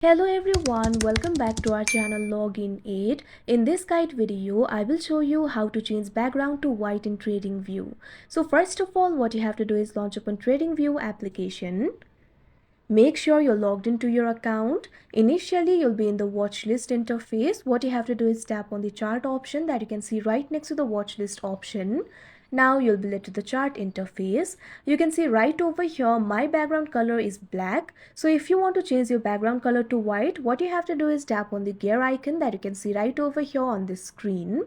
Hello everyone, welcome back to our channel Login 8. In this guide video, I will show you how to change background to white in TradingView. So first of all, what you have to do is launch open TradingView application. Make sure you're logged into your account. Initially, you'll be in the watch list interface. What you have to do is tap on the chart option that you can see right next to the watch list option. Now you'll be led to the chart interface. You can see right over here, my background color is black. So if you want to change your background color to white, what you have to do is tap on the gear icon that you can see right over here on this screen.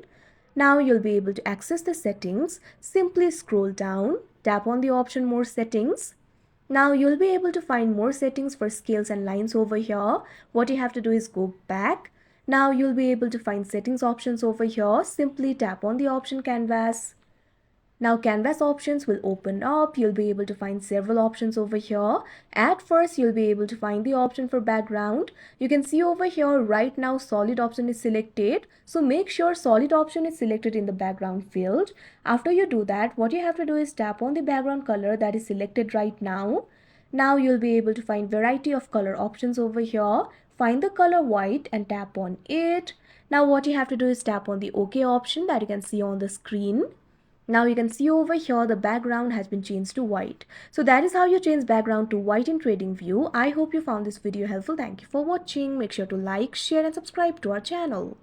Now you'll be able to access the settings. Simply scroll down, tap on the option More Settings. Now you'll be able to find more settings for scales and lines over here. What you have to do is go back. Now you'll be able to find settings options over here. Simply tap on the option Canvas. Now canvas options will open up. You'll be able to find several options over here. At first, you'll be able to find the option for background. You can see over here right now solid option is selected. So make sure solid option is selected in the background field. After you do that, what you have to do is tap on the background color that is selected right now. Now you'll be able to find variety of color options over here. Find the color white and tap on it. Now what you have to do is tap on the OK option that you can see on the screen. Now you can see over here the background has been changed to white. So that is how you change background to white in TradingView. I hope you found this video helpful. Thank you for watching. Make sure to like, share and subscribe to our channel.